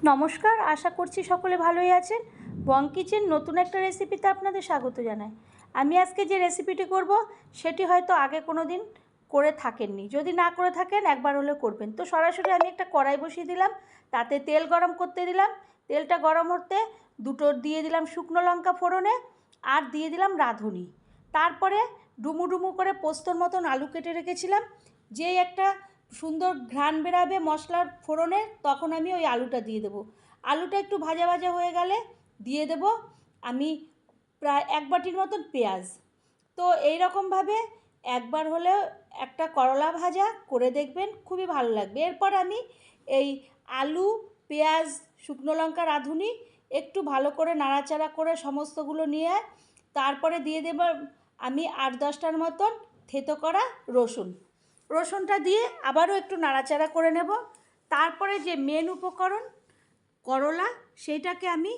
নমস্কার, আশা করছি সকলে ভালোই আছেন। বং কিচেন নতুন একটা রেসিপিতে আপনাদের স্বাগত জানাই। আমি আজকে যে রেসিপিটি করব সেটি হয়তো আগে কোনো দিন করে থাকেননি। যদি না করে থাকেন একবার হলেও করবেন। তো সরাসরি আমি একটা কড়াই বসিয়ে দিলাম, তাতে তেল গরম করতে দিলাম। তেলটা গরম হতে দুটো দিয়ে দিলাম শুকনো লঙ্কা ফোড়নে, আর দিয়ে দিলাম রাঁধুনি। তারপরে ডুমু ডুমু করে পোস্তর মতন আলু কেটে রেখেছিলাম। যেই একটা সুন্দর ঘ্রাণ বেরাবে মশলার ফোড়নে, তখন আমি ওই আলুটা দিয়ে দেবো। আলুটা একটু ভাজা ভাজা হয়ে গেলে দিয়ে দেব আমি প্রায় 1 বাটির মতন পেঁয়াজ। তো এই রকমভাবে একবার হলেও একটা করলা ভাজা করে দেখবেন, খুবই ভালো লাগবে। এরপর আমি এই আলু, পেঁয়াজ, শুকনো লঙ্কা, রাঁধুনি একটু ভালো করে নাড়াচাড়া করে সমস্তগুলো নিয়ে তারপরে দিয়ে দেব আমি 8-10টার মতন থেতো করা রসুনটা দিয়ে আবারও একটু নাড়াচাড়া করে নেব। তারপরে যে মেন উপকরণ করলা, সেইটাকে আমি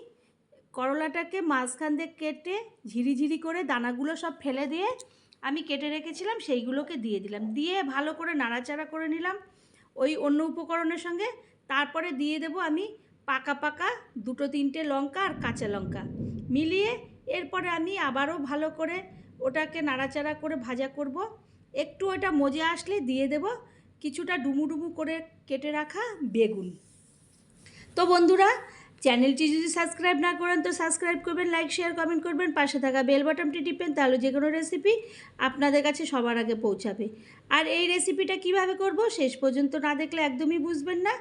করলাটাকে মাঝখান দিয়ে কেটে ঝিরিঝিরি করে দানাগুলো সব ফেলে দিয়ে আমি কেটে রেখেছিলাম, সেইগুলোকে দিয়ে দিলাম। দিয়ে ভালো করে নাড়াচাড়া করে নিলাম ওই অন্য উপকরণের সঙ্গে। তারপরে দিয়ে দেব আমি পাকা পাকা 2-3টে লঙ্কা আর কাঁচা লঙ্কা মিলিয়ে। এরপরে আমি আবারও ভালো করে ওটাকে নাড়াচাড়া করে ভাজা করব। একটু ওটা মজে আসলে দিয়ে দেব কিছুটা ডুমু ডুমু করে কেটে রাখা বেগুন। তো বন্ধুরা, চ্যানেলটি যদি সাবস্ক্রাইব না করেন তো সাবস্ক্রাইব করবেন, লাইক শেয়ার কমেন্ট করবেন, পাশে থাকা বেল বাটনটি টিপবেন, তাহলে যে কোনো রেসিপি আপনাদের কাছে সবার আগে পৌঁছাবে। আর এই রেসিপিটা কিভাবে করব শেষ পর্যন্ত না দেখলে একদমই বুঝবেন না।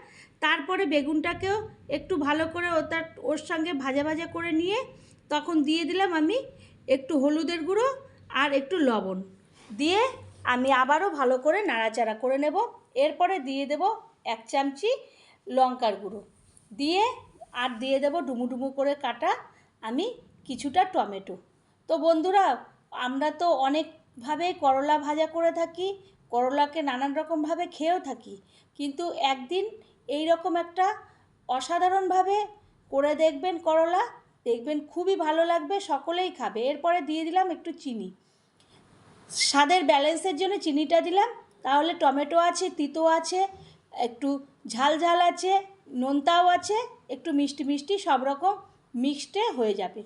তারপরে বেগুনটাকেও একটু ভালো করে ওর সঙ্গে ভাজা ভাজা করে নিয়ে তখন দিয়ে দিলাম আমি একটু হলুদের গুঁড়ো আর একটু লবণ দিয়ে আমি আবারও ভালো করে নাড়াচাড়া করে নেব। এরপরে দিয়ে দেব 1 চামচি লঙ্কার গুঁড়ো দিয়ে, আর দিয়ে দেব ডুমু ডুমু করে কাটা আমি কিছুটা টমেটো। তো বন্ধুরা, আমরা তো অনেকভাবে করলা ভাজা করে থাকি, করলাকে নানান রকমভাবে খেয়েও থাকি, কিন্তু একদিন এই রকম একটা অসাধারণভাবে করে দেখবেন করলা, দেখবেন খুবই ভালো লাগবে, সকলেই খাবে। এরপরে দিয়ে দিলাম একটু চিনি, স্বাদের ব্যালেন্সের জন্য চিনিটা দিলাম। তাহলে টমেটো আছে, তিতো আছে, একটু ঝাল ঝাল আছে, নোনতাও আছে, একটু মিষ্টি মিষ্টি, সব রকম মিক্সডে হয়ে যাবে।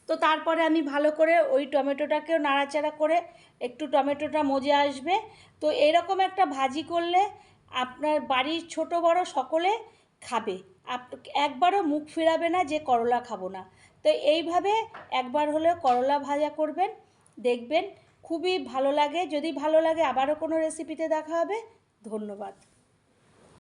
তো তারপরে আমি ভালো করে ওই টমেটোটাকেও নাড়াচাড়া করে একটু টমেটোটা মজে আসবে। তো এরকম একটা ভাজি করলে আপনার বাড়ির ছোট বড় সকলে খাবে, একবারও মুখ ফেরাবে না যে করলা খাবো না। তো এইভাবে একবার হলেও করলা ভাজা করবেন, দেখবেন খুবই ভালো লাগে। যদি ভালো লাগে আবারও কোনো রেসিপিতে দেখা হবে। ধন্যবাদ।